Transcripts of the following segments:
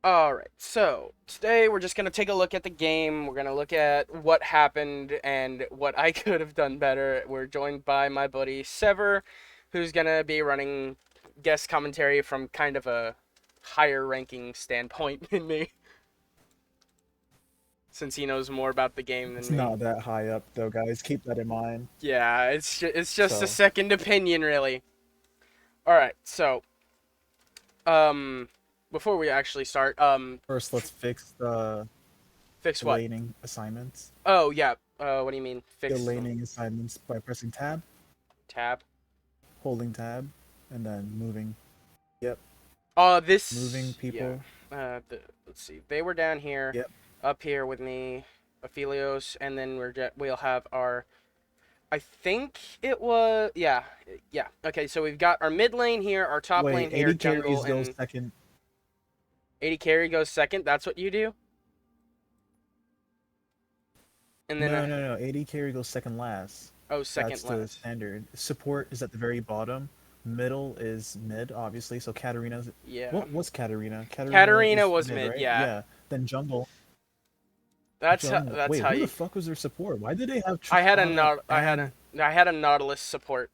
Alright, so today we're just going to take a look at the game. We're going to look at what happened and what I could have done better. We're joined by my buddy Sever, who's going to be running guest commentary from kind of a higher ranking standpoint than me, since he knows more about the game than It's me. not that high up though, guys. Keep that in mind. Yeah, it's just a So second opinion, really. Alright, so, um, before we actually start, first, let's fix the fix what? laning assignments. Oh, yeah, what do you mean, The fix them? laning assignments by pressing tab, Tab? holding tab, and then moving. Yep, moving Yeah. people. Let's see. They were down here, Yep. up here with me, Aphelios, and then we'll have our. I think it was yeah. Okay, so we've got our mid lane here, our top Wait, lane here, 80 jungle, carries goes and second. 80 carry goes second. That's what you do, and then No, no, no. 80 carry goes second last. oh, second That's the last. standard. Support is at the very bottom. Middle is mid, obviously. So Katarina's. Yeah, What was Katarina? Katarina Katarina is was mid, mid. right? Yeah, Yeah. Then jungle. Jungle. that's Wait, how who the you. fuck was their support? Why did they have I had a Tristana not. and I had a Nautilus support.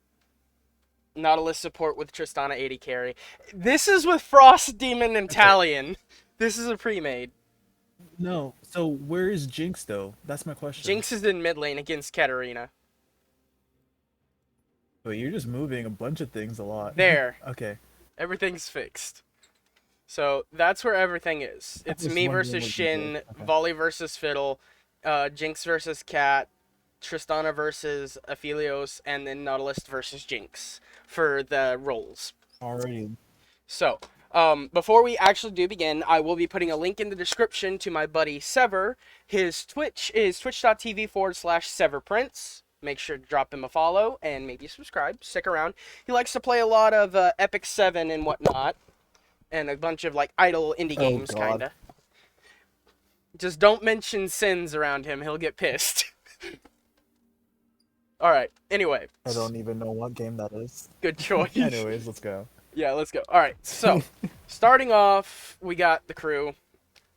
Nautilus support with Tristana 80 carry. This is with Frost Demon and okay? Talion. This is a pre-made. No. So where is Jinx though? That's my question. Jinx is in mid lane against Katarina. Wait, you're just moving a bunch of things a lot. There. Okay. Everything's fixed. So that's where everything is. I It's was me wondering versus what you did. Shin, Okay. Volley versus Fiddle, Jinx versus Cat, Tristana versus Aphelios, and then Nautilus versus Jinx for the roles. Already. So, before we actually do begin, I will be putting a link in the description to my buddy Sever. His Twitch is twitch.tv/SeverPrince. Make sure to drop him a follow and maybe subscribe. Stick around. He likes to play a lot of Epic 7 and whatnot, and a bunch of like idle indie Oh games, God. kinda. Just don't mention sins around him, he'll get pissed. Alright, anyway, I don't even know what game that is. good choice. Anyways, let's go. Yeah, let's go. Alright, so, starting off, we got the crew.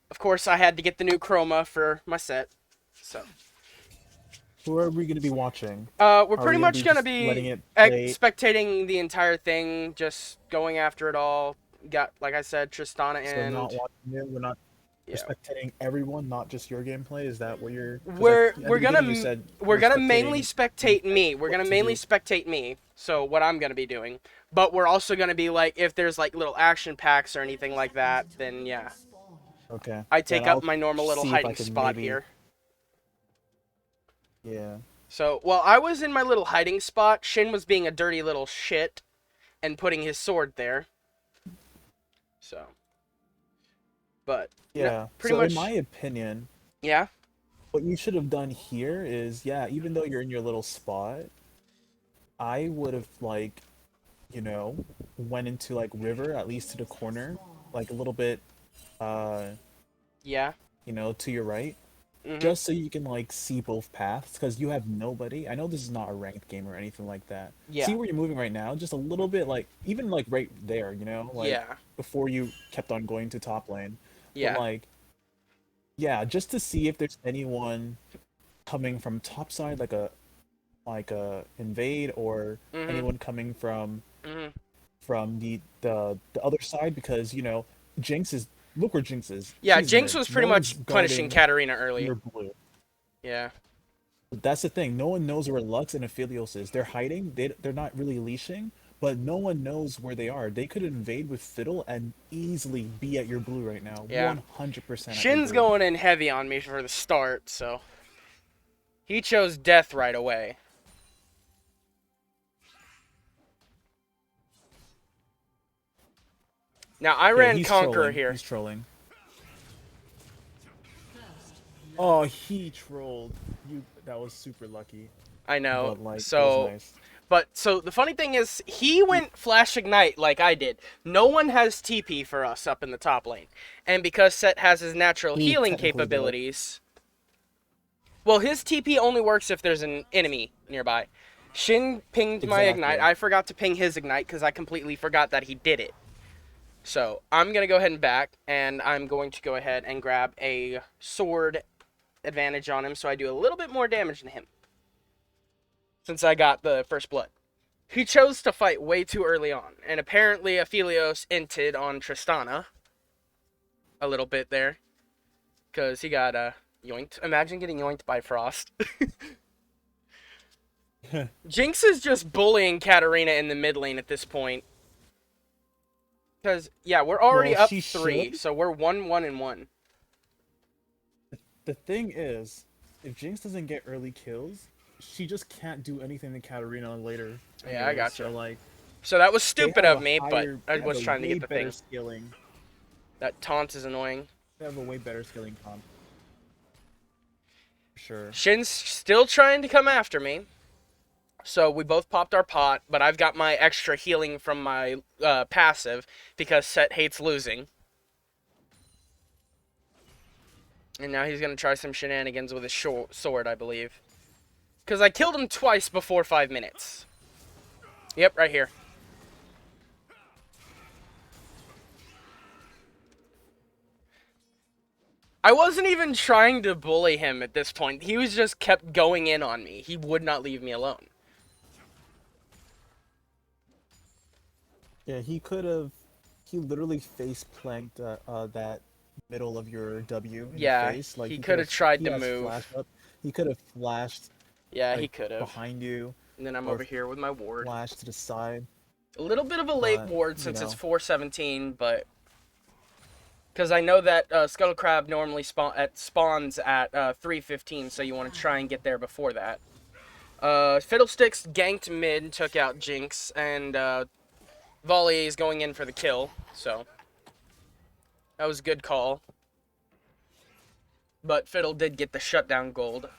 Of course, I had to get the new chroma for my set. So, Who are we gonna be watching? we're Are we pretty gonna much be gonna just be letting it play? spectating the entire thing, just going after it all. Got, like I said, Tristana So not and watching it. We're yeah. spectating everyone, not just your gameplay. Is that what you're? Because We're at the we're gonna beginning you said we're we're gonna mainly spectating spectate me. We're what gonna to mainly do. spectate me. So what I'm gonna be doing, but we're also gonna be like if there's like little action packs or anything like that, then yeah, Okay. I Then take up I'll my normal little see if I hiding can spot maybe. here. Yeah. So while I was in my little hiding spot, Shin was being a dirty little shit and putting his sword there. So, but no, Yeah. pretty So in my much, opinion, yeah. what you should have done here is, yeah, even though you're in your little spot, I would have like, you know, went into like river at least to the corner, like a little bit, uh, Yeah. to your right, Mhm. just so you can like see both paths, because you have nobody. I know this is not a ranked game or anything like that. Yeah. See where you're moving right now, just a little bit, like even like right there, like Yeah. before you kept on going to top lane, but Yeah. like. Yeah, just to see if there's anyone coming from top side, like a invade, or Mhm. anyone coming Mhm. from the other side, because Jinx is look where Jinx is. Yeah. She's Jinx mid. was No pretty one's much punishing guarding Katarina early. your blue. Yeah. That's the thing. No one knows where Lux and Aphelios is. They're hiding. They're not really leashing, but no one knows where they are. They could invade with Fiddle and easily be at your blue right now. Yeah. 100% at your Shin's blue. going in heavy on me for the start, so he chose death right away. Now I Okay, ran he's Conqueror trolling. here. He's trolling. Oh, he trolled. That was super lucky. I know. But like it was So, nice. but so the funny thing is, he went Flash Ignite like I did. No one has TP for us up in the top lane, and because Set has his natural He healing technically did. capabilities, well, his TP only works if there's an enemy nearby. Shin pinged my Ignite. Exactly. I forgot to ping his Ignite because I completely forgot that he did it. So I'm going to go ahead and back, and I'm going to go ahead and grab a sword advantage on him so I do a little bit more damage than him. Since I got the first blood. He chose to fight way too early on, and apparently Aphelios inted on Tristana a little bit there, because he got yoinked. Imagine getting yoinked by Frost. Jinx is just bullying Katarina in the mid lane at this point. Because, yeah, we're already Well, up she 3, should. so we're 1-1-1. The thing is, if Jinx doesn't get early kills, she just can't do anything to Katarina later. Yeah, I Anyways, so gotcha. like So that was they stupid have of a me, but higher, I they have was a trying to way get the better thing. scaling. That taunt is annoying. They have a way better scaling comp. For sure. Shin's still trying to come after me. So we both popped our pot, but I've got my extra healing from my passive because Set hates losing. And now he's going to try some shenanigans with his sword, I believe. Because I killed him twice before 5 minutes. Yep, right here. I wasn't even trying to bully him at this point. He was just kept going in on me. He would not leave me alone. Yeah, he could have. He literally face planked that middle of your W in the Yeah, face. Like he he could could have have. tried He to has flash move. up. He could have flashed Yeah, he like could have. behind you, And then I'm or over here with my ward. flashed to the side. A little bit of a late But ward you since it's know, 417, but because I know that Scuttle Crab normally spawns at 3:15, so you want to try and get there before that. Fiddlesticks ganked mid, took out Jinx, and Volley is going in for the kill, so that was a good call. But Fiddle did get the shutdown gold.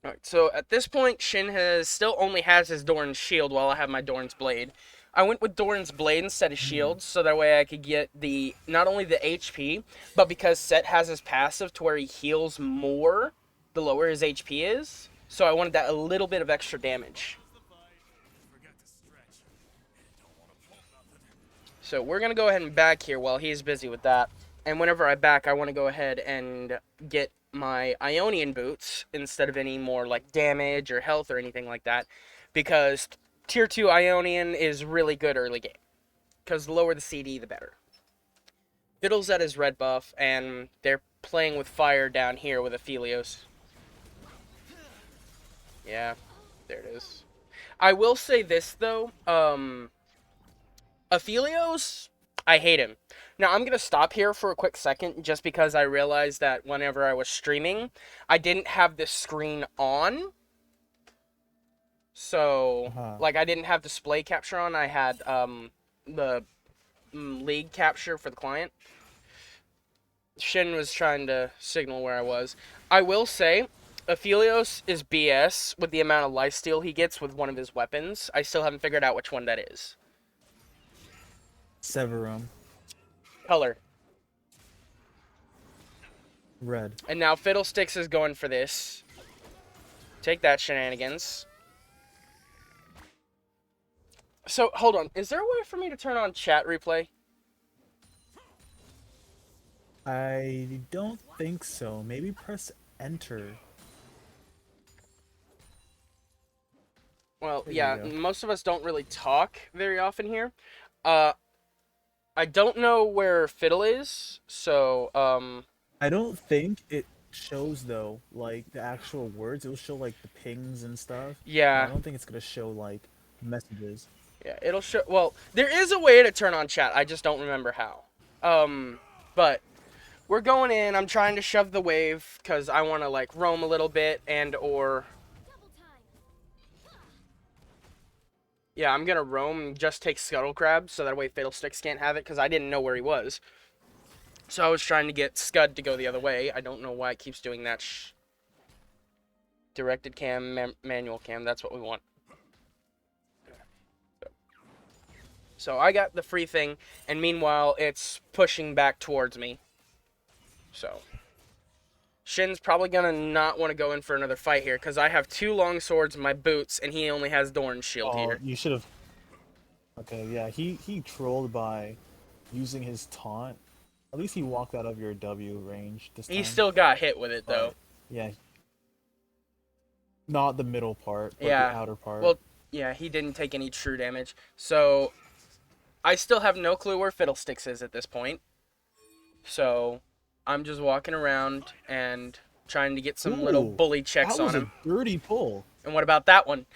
Alright, so at this point, Shin still only has his Doran's shield while I have my Doran's blade. I went with Doran's blade instead of mhm. shields, so that way I could get the not only the HP, but because Set has his passive to where he heals more the lower his HP is. So I wanted that a little bit of extra damage. So we're going to go ahead and back here while he's busy with that. And whenever I back, I want to go ahead and get my Ionian boots instead of any more like damage or health or anything like that. Because tier 2 Ionian is really good early game. Because the lower the CD, the better. Fiddle's at his red buff, and they're playing with fire down here with Aphelios. Yeah, there it is. I will say this, though. Aphelios, I hate him. Now, I'm going to stop here for a quick second just because I realized that whenever I was streaming, I didn't have the screen on. So, Uh-huh. like, I didn't have display capture on. I had the league capture for the client. Shin was trying to signal where I was. I will say, Aphelios is BS with the amount of lifesteal he gets with one of his weapons. I still haven't figured out which one that is. Severum. Color. Red. And now Fiddlesticks is going for this. Take that, shenanigans. So, hold on. Is there a way for me to turn on chat replay? I don't think so. Maybe press enter. Well, There you yeah, go. most of us don't really talk very often here. Uh, I don't know where Fiddle is, so, I don't think it shows though, like the actual words. It'll show like the pings and stuff, but I yeah. don't think it's gonna show like messages. Yeah, it'll show, well, there is a way to turn on chat, I just don't remember how. But we're going in, I'm trying to shove the wave, because I want to, like, roam a little bit, and, or, yeah, I'm gonna roam and just take Scuttle Crab, so that way Fiddlesticks can't have it, because I didn't know where he was. So I was trying to get Scud to go the other way. I don't know why it keeps doing that. Directed cam, manual cam, that's what we want. So I got the free thing, and meanwhile, it's pushing back towards me. So. Shin's probably gonna not want to go in for another fight here because I have 2 long swords in my boots and he only has Dorn's shield Oh, here. you should have. Okay, yeah, he trolled by using his taunt. At least he walked out of your W range this He time. still got hit with it though. But yeah, not the middle part, but the Yeah. outer part. Well, yeah, he didn't take any true damage. So I still have no clue where Fiddlesticks is at this point. So I'm just walking around and trying to get some little Ooh, bully checks that was on a him. dirty pull. And what about that one?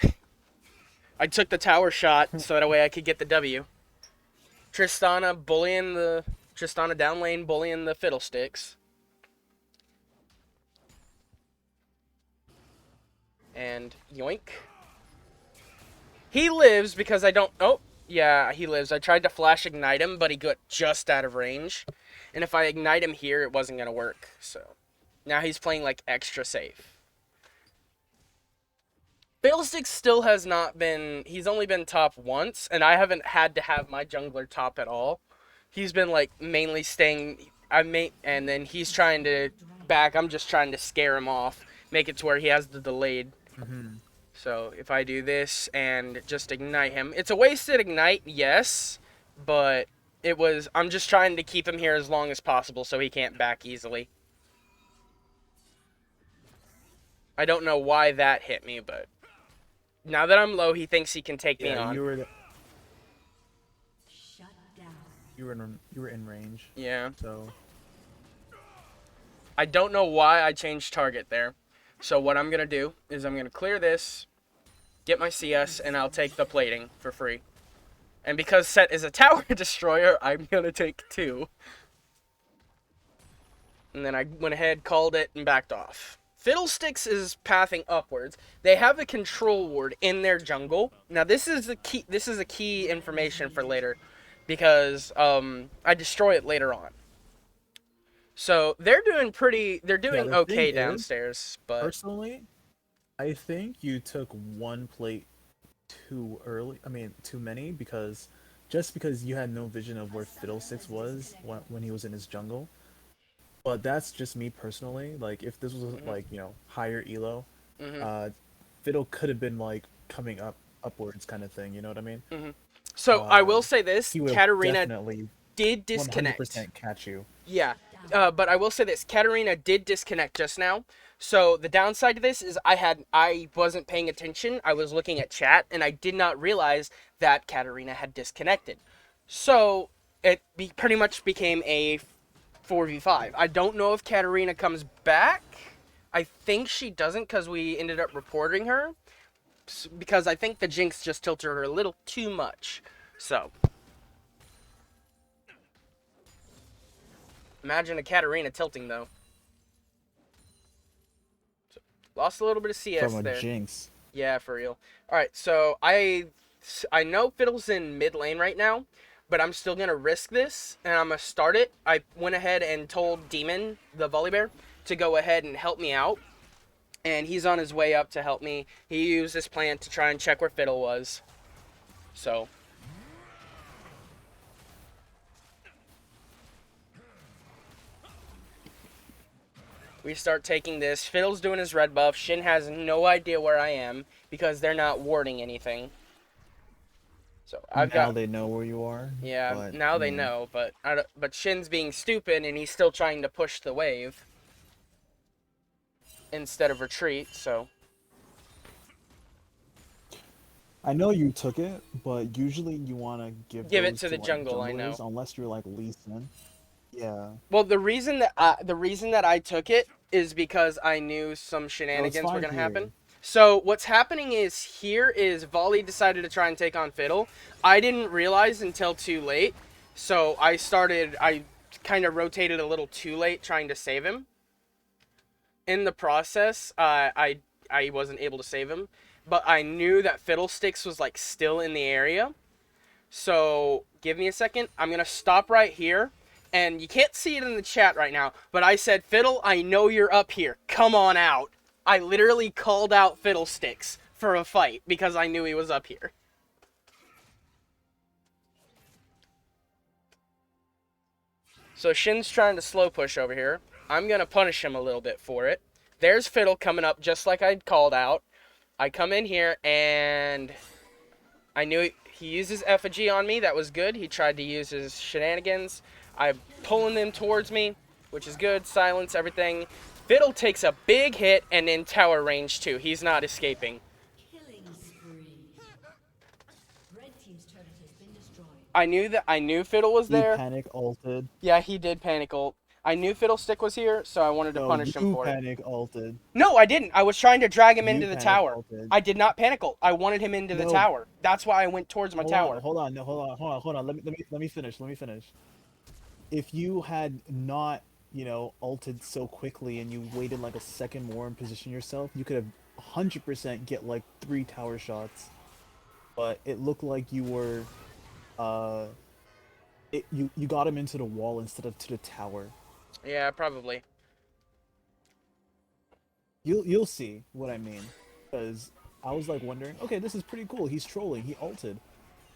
I took the tower shot so that way I could get the W. Tristana down lane bullying the Fiddlesticks. And yoink. He lives because I don't... Oh, yeah, he lives. I tried to flash ignite him, but he got just out of range. And if I ignite him here, it wasn't going to work. So now he's playing like extra safe. Fiddlesticks still has not been... He's only been top once, and I haven't had to have my jungler top at all. He's been like mainly staying... and then he's trying to back. I'm just trying to scare him off. Make it to where he has the delayed. So if I do this and just ignite him, it's a wasted ignite, yes, but I'm just trying to keep him here as long as possible so he can't back easily. I don't know why that hit me, but now that I'm low, he thinks he can take me on. You were in range. Yeah. So I don't know why I changed target there. So what I'm going to do is I'm going to clear this, get my CS, and I'll take the plating for free. And because Set is a tower destroyer, I'm going to take 2. And then I went ahead, called it, and backed off. Fiddlesticks is pathing upwards. They have a control ward in their jungle. Now this is a key information for later, because I destroy it later on. So they're doing the okay thing downstairs, but personally, I think you took one plate too early. I mean, too many because you had no vision of where Fiddlesticks was when he was in his jungle. But that's just me personally. Like, if this was like higher elo, Fiddle could have been like coming upwards kind of thing. You know what I mean? So I will say this: He would Katarina definitely did disconnect. 100% catch you. Yeah, but I will say this: Katarina did disconnect just now. So the downside to this is I wasn't paying attention. I was looking at chat, and I did not realize that Katarina had disconnected. So it pretty much became a 4v5. I don't know if Katarina comes back. I think she doesn't because we ended up reporting her. Because I think the Jinx just tilted her a little too much. So imagine a Katarina tilting, though. So, lost a little bit of CS From a there. Jinx. Yeah, for real. Alright, so I know Fiddle's in mid lane right now, but I'm still going to risk this, and I'm going to start it. I went ahead and told Demon, the Volibear, to go ahead and help me out. And he's on his way up to help me. He used this plant to try and check where Fiddle was. So we start taking this. Fiddle's doing his red buff. Shin has no idea where I am because they're not warding anything. So Now they know where you are. Yeah, but, now they know, but Shin's being stupid and he's still trying to push the wave instead of retreat, so I know you took it, but usually you want to give it those to the like, jungle, I know. junglers, unless you're like Lee Sin. Yeah. Well, the reason that I took it is because I knew some shenanigans were going to happen. So what's happening is here is Volley decided to try and take on Fiddle. I didn't realize until too late. So I kind of rotated a little too late trying to save him. In the process, I wasn't able to save him. But I knew that Fiddlesticks was like still in the area. So give me a second. I'm going to stop right here. And you can't see it in the chat right now. But I said, Fiddle, I know you're up here. Come on out. I literally called out Fiddlesticks for a fight because I knew he was up here. So Shin's trying to slow push over here. I'm going to punish him a little bit for it. There's Fiddle coming up just like I'd called out. I come in here, and I knew he used his effigy on me. That was good. He tried to use his shenanigans. I'm pulling him towards me, which is good. Silence, everything. Fiddle takes a big hit and in tower range, too. He's not escaping. Killing spree. Red team's turret has been destroyed. I knew Fiddle was You there. panic ulted. Yeah, he did panic ult. I knew Fiddlestick was here, so I wanted to No, punish him you for it. panic ulted. No, I didn't. I was trying to drag him You into the panic tower. ulted. I did not panic ult. I wanted him into the No. tower. That's why I went towards my tower. Hold on, no, hold on. Let me finish. Let me finish. If you had not, ulted so quickly and you waited like a second more and position yourself, you could have 100% get like 3 tower shots. But it looked like you were, uh, you got him into the wall instead of to the tower. Yeah, probably. You'll see what I mean, because I was like wondering, okay, this is pretty cool. He's trolling. He ulted,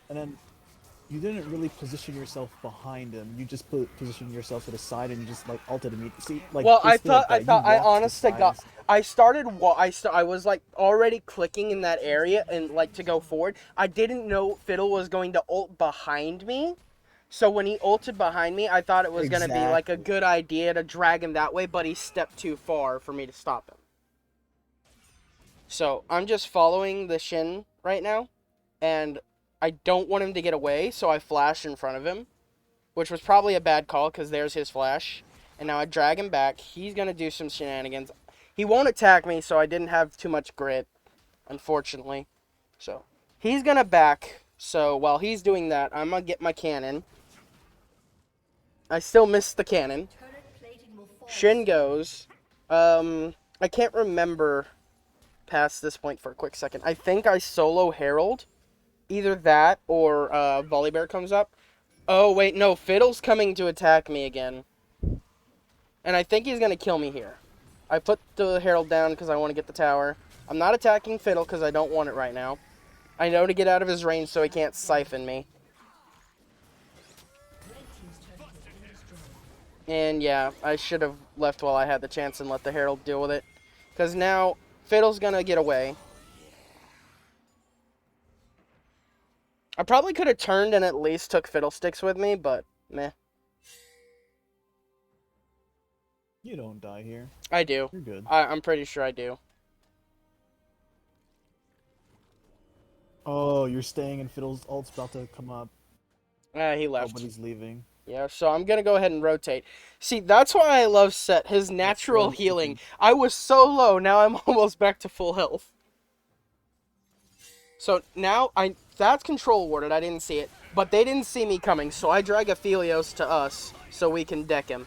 and then you didn't really position yourself behind him. You just positioned yourself to the side, and you just like ulted immediately. See, like Well, basically like that. You I walked to the honest to God, side. I was like already clicking in that area and like to go forward. I didn't know Fiddle was going to ult behind me. So when he ulted behind me, I thought it was going to be like a Exactly. good idea to drag him that way, but he stepped too far for me to stop him. So I'm just following the Shin right now, and I don't want him to get away, so I flash in front of him, which was probably a bad call because there's his flash. And now I drag him back. He's going to do some shenanigans. He won't attack me, so I didn't have too much grit, unfortunately. So he's going to back. So while he's doing that, I'm going to get my cannon. I still missed the cannon. Turret plating will fall. Shin goes. I can't remember past this point for a quick second. I think I solo Herald. Either that or Volibear comes up. Oh, wait, no. Fiddle's coming to attack me again. And I think he's going to kill me here. I put the Herald down because I want to get the tower. I'm not attacking Fiddle because I don't want it right now. I know to get out of his range so he can't siphon me. Red team's turret has been destroyed. And yeah, I should have left while I had the chance and let the Herald deal with it. Because now Fiddle's going to get away. I probably could have turned and at least took Fiddlesticks with me, but meh. You don't die here. I do. You're good. I'm pretty sure I do. Oh, you're staying, and Fiddle's ult's about to come up. He Oh, left. but he's leaving. Yeah, so I'm going to go ahead and rotate. See, that's why I love Set. His natural I'm healing. thinking. I was so low, now I'm almost back to full health. So now, that's control warded, I didn't see it. But they didn't see me coming, so I drag Aphelios to us so we can deck him.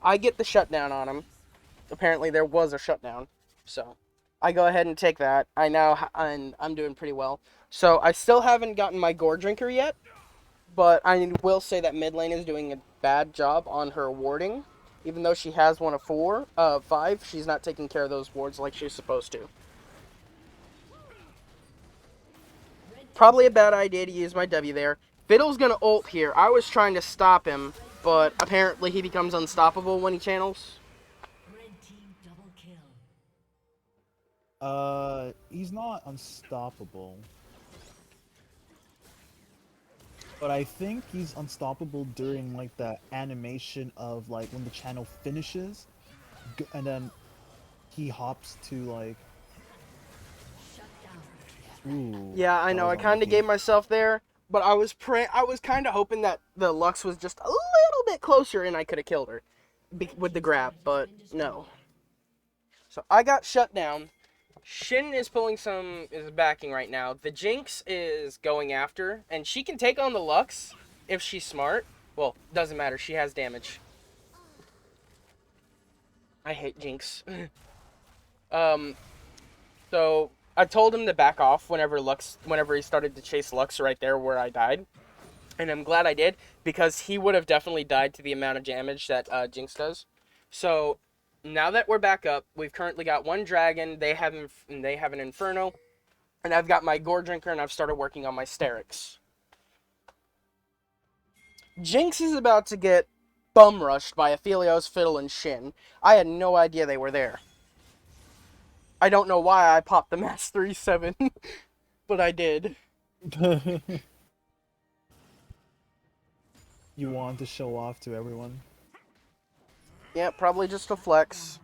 I get the shutdown on him. Apparently there was a shutdown, so I go ahead and take that. And I'm doing pretty well. So I still haven't gotten my Gore Drinker yet, but I will say that mid lane is doing a bad job on her warding. Even though she has one of 5, she's not taking care of those wards like she's supposed to. Probably a bad idea to use my W there. Fiddle's gonna ult here. I was trying to stop him, but apparently he becomes unstoppable when he channels. Red team double kill. He's not unstoppable. But I think he's unstoppable during like the animation of like when the channel finishes, and then he hops to like. Shut down. Ooh. Yeah, I know. I kind of gave myself there, but I was kind of hoping that the Lux was just a little bit closer and I could have killed her with the grab, but no. So I got shut down. Shin is backing right now. The Jinx is going after, and she can take on the Lux if she's smart. Well, doesn't matter. She has damage. I hate Jinx. So I told him to back off whenever he started to chase Lux right there where I died. And I'm glad I did, because he would have definitely died to the amount of damage that Jinx does. So now that we're back up, we've currently got one dragon, they have an Inferno, and I've got my Gore Drinker, and I've started working on my Sterix. Jinx is about to get bum rushed by Aphelios, Fiddle, and Shin. I had no idea they were there. I don't know why I popped the Mass 3-7, but I did. You want to show off to everyone. Yeah, probably just a flex.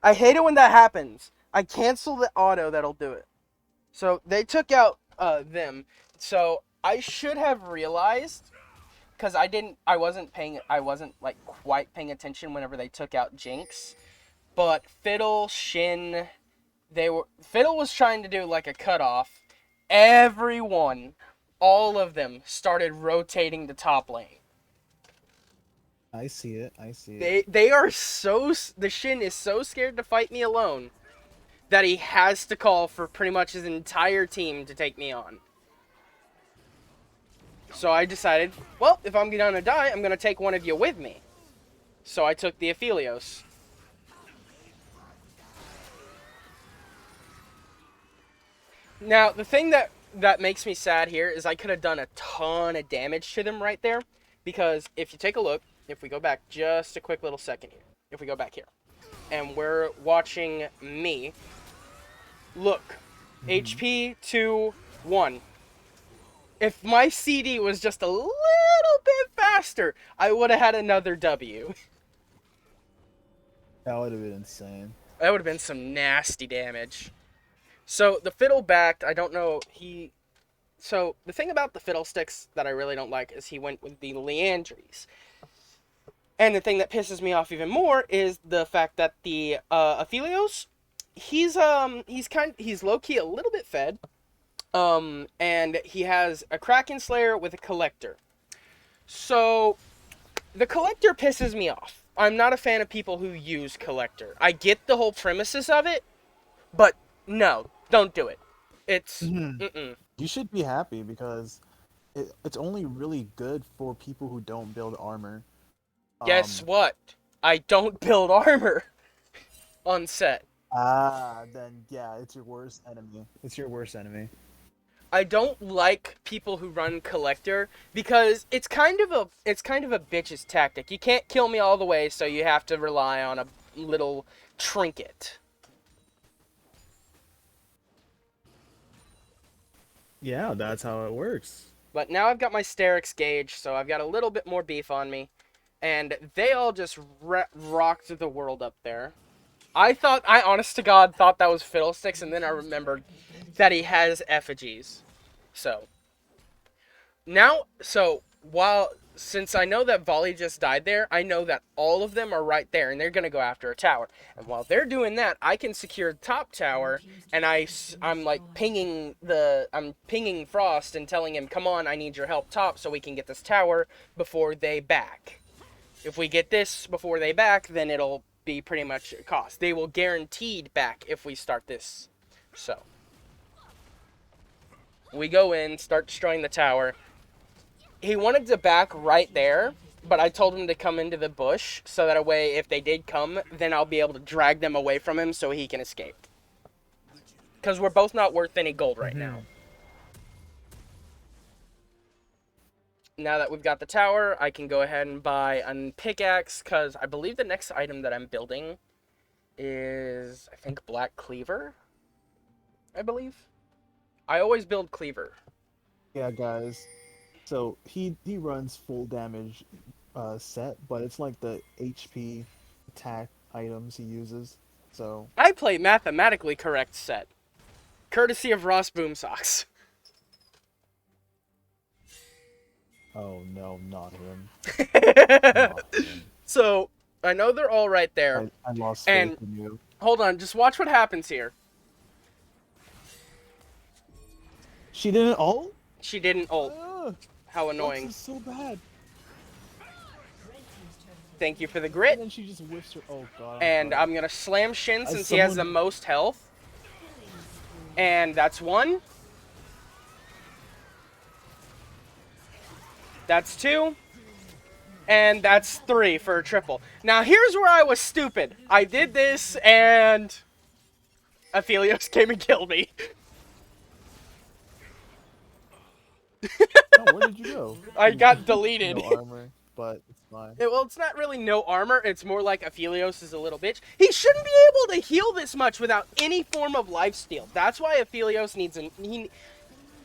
I hate it when that happens. I cancel the auto that'll do it. So they took out them. So I should have realized, because I wasn't like quite paying attention whenever they took out Jinx. But Fiddle, Shin, Fiddle was trying to do like a cutoff. Everyone, all of them started rotating the top lane. I see it. I see it. They are so, the Shin is so scared to fight me alone that he has to call for pretty much his entire team to take me on. So I decided, well, if I'm gonna die, I'm gonna take one of you with me. So I took the Aphelios. Now, the thing that makes me sad here is I could have done a ton of damage to them right there. Because if you take a look, if we go back just a quick little second here. If we go back here. And we're watching me. Look. HP 2, 1. If my CD was just a little bit faster, I would have had another W. That would have been insane. That would have been some nasty damage. So, the Fiddle backed, I don't know, So, the thing about the Fiddlesticks that I really don't like is he went with the Leandries. And the thing that pisses me off even more is the fact that the Aphelios, he's low-key a little bit fed. And he has a Kraken Slayer with a Collector. So, the Collector pisses me off. I'm not a fan of people who use Collector. I get the whole premises of it, but no, don't do it. It's, You should be happy because it's only really good for people who don't build armor. Guess what? I don't build armor on set. Then yeah, it's your worst enemy. It's your worst enemy. I don't like people who run Collector because it's kind of a bitch's tactic. You can't kill me all the way, so you have to rely on a little trinket. Yeah, that's how it works. But now I've got my Sterix gauge, so I've got a little bit more beef on me. And they all just rocked the world up there. I honest to God, thought that was Fiddlesticks, and then I remembered that he has effigies. So, now, since I know that Volley just died there, I know that all of them are right there, and they're going to go after a tower. And while they're doing that, I can secure the top tower, and I'm like pinging Frost and telling him, come on, I need your help top so we can get this tower before they back. If we get this before they back, then it'll be pretty much a cost. They will guaranteed back if we start this. So, we go in, start destroying the tower. He wanted to back right there, but I told him to come into the bush, so that way, if they did come, then I'll be able to drag them away from him so he can escape. Because we're both not worth any gold right now. Now that we've got the tower, I can go ahead and buy a pickaxe, because I believe the next item that I'm building is, I think, Black Cleaver, I believe. I always build Cleaver. Yeah, guys. So he runs full damage set, but it's like the HP attack items he uses. So I play mathematically correct set, courtesy of Ross Boomsocks. oh no, not him. So I know they're all right there. I lost And- faith in you. Hold on, just watch what happens here. She didn't ult? She didn't ult. Ugh, How annoying. This is so bad. Thank you for the And grit. then she just whiffs her. Oh god. And sorry. I'm gonna slam Shin As since he has the someone- most health. And that's one. That's two. And that's three for a triple. Now here's where I was stupid. I did this and Aphelios came and killed me. Oh, where did you go? I got deleted. No armor. but it's fine. Well, it's not really no armor. It's more like Aphelios is a little bitch. He shouldn't be able to heal this much without any form of lifesteal. That's why Aphelios needs an...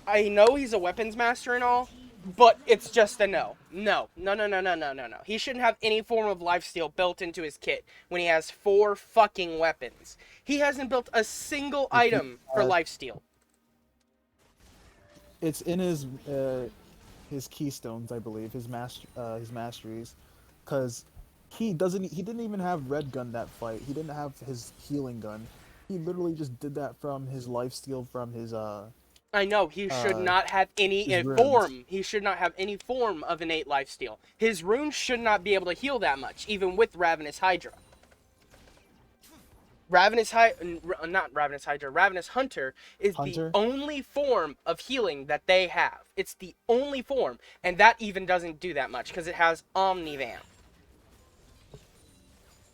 I know he's a weapons master and all, but it's just a no. No. No, no, no, no, no, no, no. He shouldn't have any form of lifesteal built into his kit when he has 4 fucking weapons. He hasn't built a single If he item for has- lifesteal. It's in his keystones, I believe, his masteries, because he didn't even have red gun that fight. He didn't have his healing gun. He literally just did that from his lifesteal from I know, he should not have any his runes. form. He should not have any form of innate lifesteal. His runes should not be able to heal that much, even with Ravenous Hydra. Ravenous Hunter is the only form of healing that they have. It's the only form, and that even doesn't do that much because it has Omnivamp.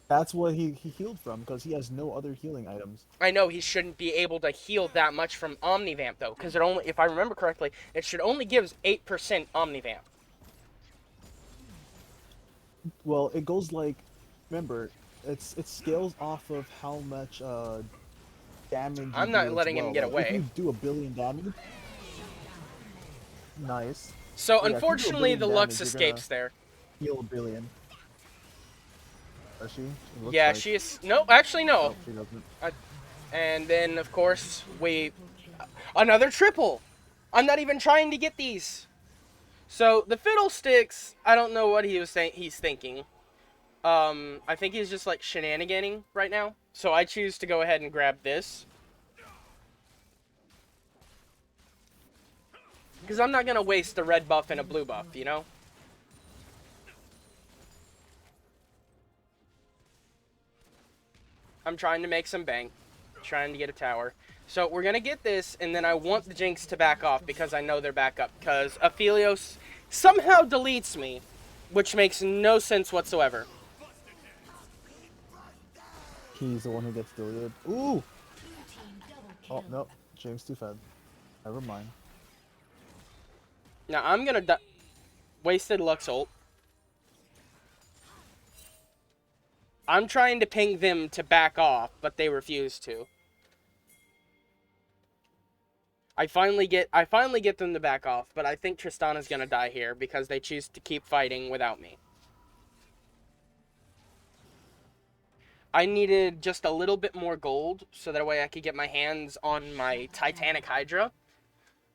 That's what he healed from, because he has no other healing items. I know he shouldn't be able to heal that much from Omnivamp though, because it only, if I remember correctly, it should only gives 8% Omnivamp. Well, it goes like, remember, it scales off of how much damage. I'm not letting him get away. If you do 1 billion damage, nice. So Yeah, unfortunately, the Lux escapes there. Heal 1 billion. Does she? Yeah, like... she is. No, actually no. Oh, she doesn't. And then of course another triple. I'm not even trying to get these. So the Fiddlesticks, I don't know what he's thinking. I think he's just like shenaniganing right now. So I choose to go ahead and grab this. Because I'm not going to waste a red buff and a blue buff, you know? I'm trying to make some bank. Trying to get a tower. So we're going to get this, and then I want the Jinx to back off because I know they're back up. Because Aphelios somehow deletes me, which makes no sense whatsoever. He's the one who gets deleted. Ooh! Oh, no. Jinx too fed. Never mind. Now I'm going to wasted Lux ult. I'm trying to ping them to back off, but they refuse to. I finally get them to back off, but I think Tristana's gonna die here because they choose to keep fighting without me. I needed just a little bit more gold so that way I could get my hands on my Titanic Hydra.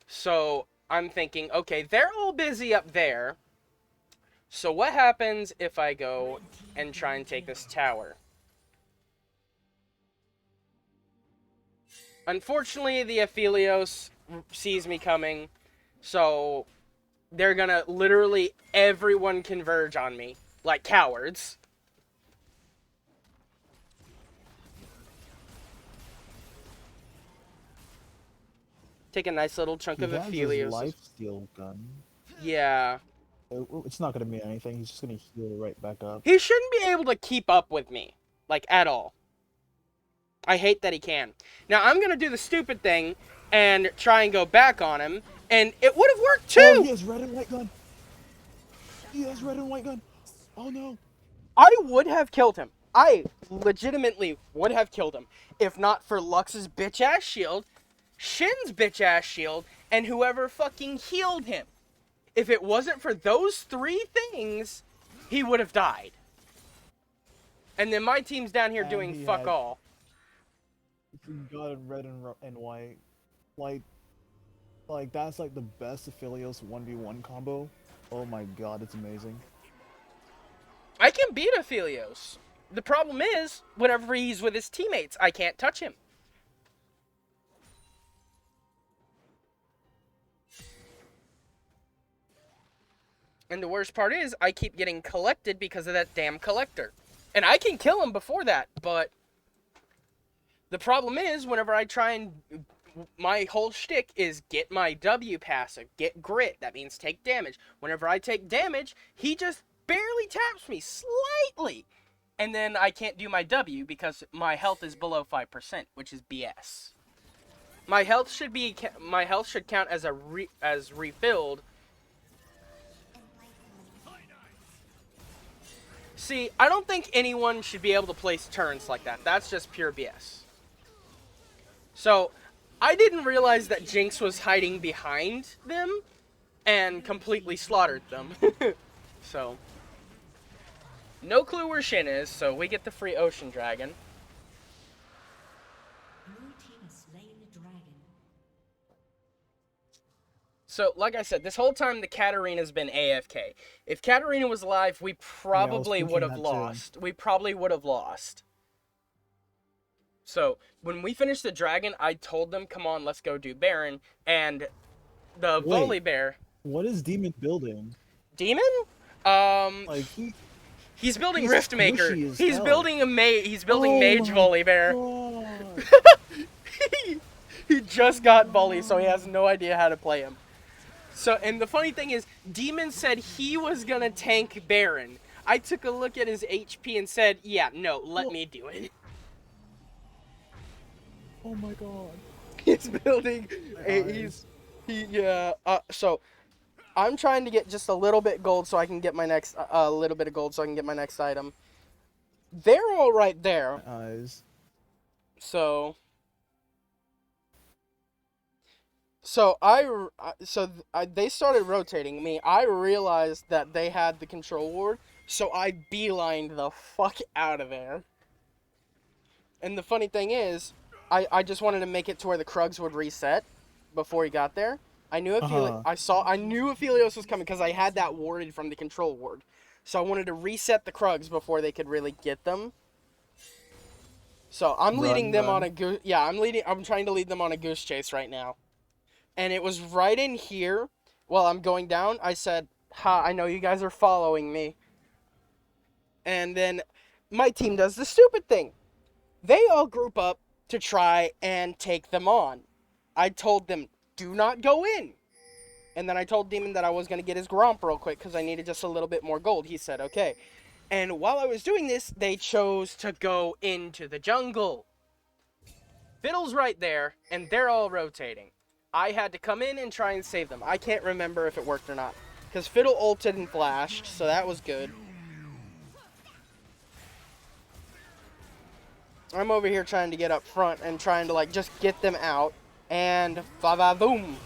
So I'm thinking, okay, they're all busy up there. So what happens if I go and try and take this tower? Unfortunately, the Aphelios sees me coming, so they're gonna literally everyone converge on me, like cowards. Take a nice little chunk of Aphelios. Lifesteal gun. Yeah. It's not gonna mean anything. He's just gonna heal right back up. He shouldn't be able to keep up with me, like at all. I hate that he can. Now I'm gonna do the stupid thing and try and go back on him, and it would have worked too. Oh, he has red and white gun. He has red and white gun. Oh no. I would have killed him. I legitimately would have killed him if not for Lux's bitch ass shield, Shin's bitch ass shield, and whoever fucking healed him. If it wasn't for those 3 things, he would have died. And then my team's down here doing fuck all. He got red and white. Like that's like the best Aphelios 1v1 combo. Oh my god, it's amazing. I can beat Aphelios. The problem is, whenever he's with his teammates, I can't touch him. And the worst part is, I keep getting collected because of that damn collector. And I can kill him before that, but the problem is, whenever I try and... My whole shtick is get my W passive, get grit. That means take damage. Whenever I take damage, he just barely taps me slightly. And then I can't do my W because my health is below 5%, which is BS. My health should count as refilled. See, I don't think anyone should be able to place turns like that. That's just pure BS. So, I didn't realize that Jinx was hiding behind them and completely slaughtered them. So, no clue where Shin is, so we get the free Ocean Dragon. Blue team has slain the dragon. So, like I said, this whole time the Katarina's been AFK. If Katarina was alive, we probably would have that too. lost. We probably would have lost. So, when we finished the dragon, I told them, come on, let's go do Baron. And the Wait. Volibear... What is Demon building? Demon? Like He's building he's Riftmaker. squishy as He's hell. building He's building Oh Mage my Volibear. God. He just got Volley, so he has no idea how to play him. So, and the funny thing is, Demon said he was gonna tank Baron. I took a look at his HP and said, yeah, no, let me do it. Oh my God. He's building, Eyes. so I'm trying to get just a little bit gold so I can get my next, little bit of gold so I can get my next item. They're all right there, Eyes. so they started rotating me. I realized that they had the control ward, so I beelined the fuck out of there. And the funny thing is, I just wanted to make it to where the Krugs would reset before he got there. I knew I knew Aphelios was coming because I had that warded from the control ward. So I wanted to reset the Krugs before they could really get them. So I'm leading them on a goose. Yeah, I'm trying to lead them on a goose chase right now. And it was right in here, while I'm going down, I said, ha, I know you guys are following me. And then my team does the stupid thing. They all group up to try and take them on. I told them, do not go in. And then I told Demon that I was going to get his Gromp real quick because I needed just a little bit more gold. He said, okay. And while I was doing this, they chose to go into the jungle. Fiddle's right there, and they're all rotating. I had to come in and try and save them. I can't remember if it worked or not. Because Fiddle ulted and flashed, so that was good. I'm over here trying to get up front and trying to, like, just get them out. And fa-va-boom.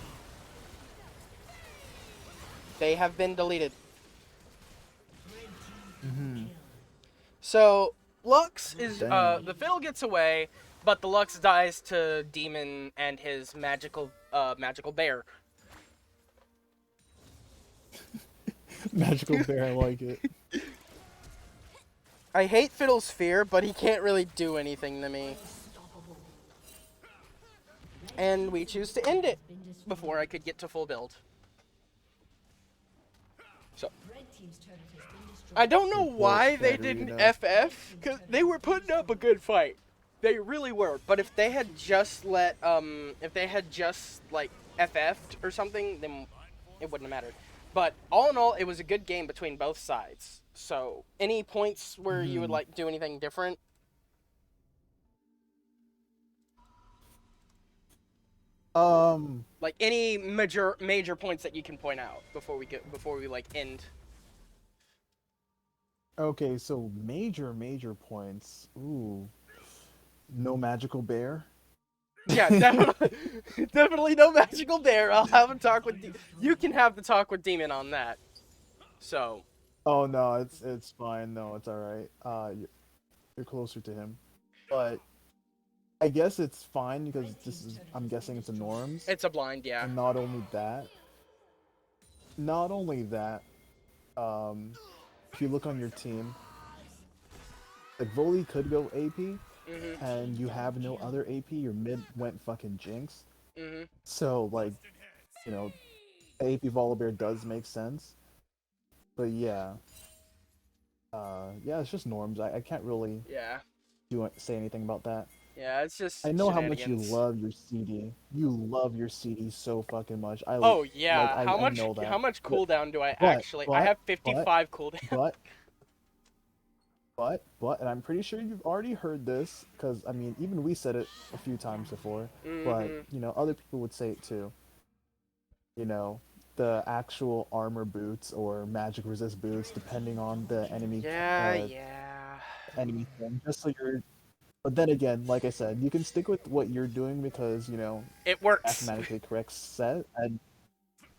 They have been deleted. So, Lux is, the Fiddle gets away, but the Lux dies to Demon and his magical bear. Magical bear, I like it. I hate Fiddle's fear, but he can't really do anything to me. And we choose to end it before I could get to full build. So, Red team's turret has been destroyed. I don't know why they Katarina. didn't FF, because they were putting up a good fight. They really were. But if they had just like, FF'd or something, then it wouldn't have mattered. But all in all, it was a good game between both sides. So, any points where you would like do anything different? Like any major points that you can point out before we end. Okay, so major points. Ooh. No magical bear. Yeah, definitely no magical bear. I'll have a talk with you can have the talk with Demon on that. So, Oh no, it's fine. No, it's all right. You're closer to him, but I guess it's fine because I'm guessing it's a norms. it's a blind, yeah. And not only that, if you look on your team, like Voli could go AP, and you have no other AP. Your mid went fucking Jinx. So like, AP Volibear does make sense. But yeah, it's just norms. I can't really Yeah. say anything about that. Yeah, it's just I know how much you shenanigans. love your CD. You love your CD so fucking much. Oh yeah, I know that. how much cooldown do I but- actually? I have 55 cooldown. But, and I'm pretty sure you've already heard this, because, I mean, even we said it a few times before, but, other people would say it too. the actual armor boots or magic resist boots, depending on the Yeah, yeah. enemy thing. Just so you're. But then again, like I said, you can stick with what you're doing because It works. mathematically correct set, and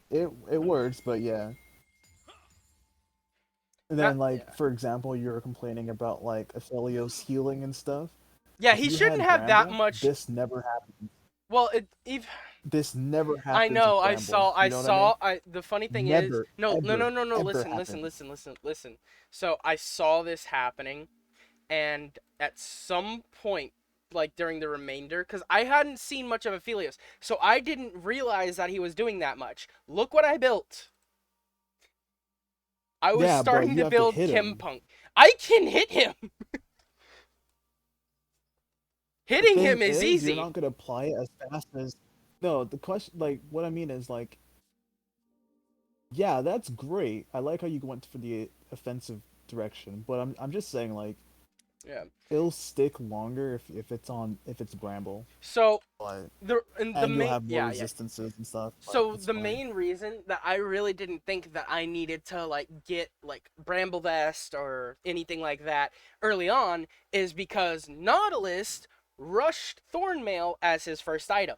it works. But yeah, and Not then yeah. like for example, you're complaining about like Aphelios healing and stuff. Yeah, If he you shouldn't had have that Bramble, much. this never happens. Well, it This never I happens know. with I Bramble. saw. I You know what I mean? saw. I. The funny thing is, Never, no, no, no, ever, no, no. ever Listen, listen, happens. listen, listen, listen. So I saw this happening, and at some point, like during the remainder, because I hadn't seen much of Aphelios, so I didn't realize that he was doing that much. Look what I built. I was Yeah, but starting you to have to build hit him. Kimpunk. I can hit him. The Hitting thing him is is, you're easy. not gonna apply it as fast as. No, the question, like, what I mean is, like, yeah, that's great. I like how you went for the offensive direction, but I'm just saying, like, Yeah. it'll stick longer if it's Bramble, So but the and you'll main have more yeah yeah. resistances and stuff, but So it's the fine. main reason that I really didn't think that I needed to like get like Bramble Vest or anything like that early on is because Nautilus rushed Thornmail as his first item.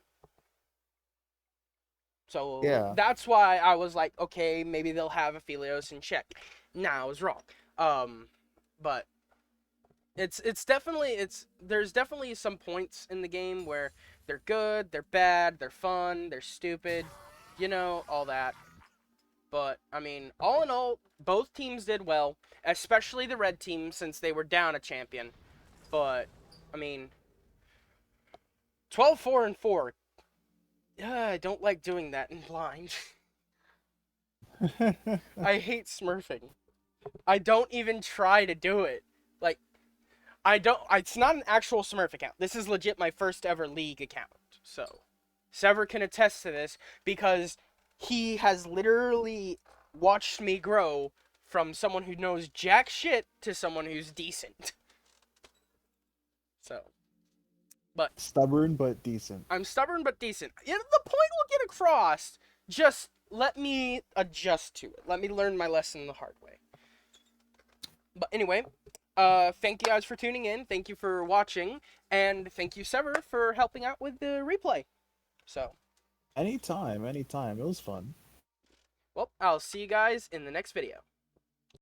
So Yeah. that's why I was like, okay, maybe they'll have Aphelios in check. Nah, I was wrong. Um, but it's there's definitely some points in the game where they're good, they're bad, they're fun, they're stupid, all that. But I mean, all in all, both teams did well, especially the red team since they were down a champion. But I mean, 12-4-4. I don't like doing that in blind. I hate smurfing. I don't even try to do it. Like I don't. It's not an actual Smurf account. This is legit my first ever League account. So, Sever can attest to this because he has literally watched me grow from someone who knows jack shit to someone who's decent. So, but Stubborn but decent. I'm stubborn but decent. The point will get across. Just let me adjust to it. Let me learn my lesson the hard way. But anyway, thank you guys for tuning in. Thank you for watching, and thank you Sever for helping out with the replay. So, Anytime, anytime. It was fun. well, I'll see you guys in the next video.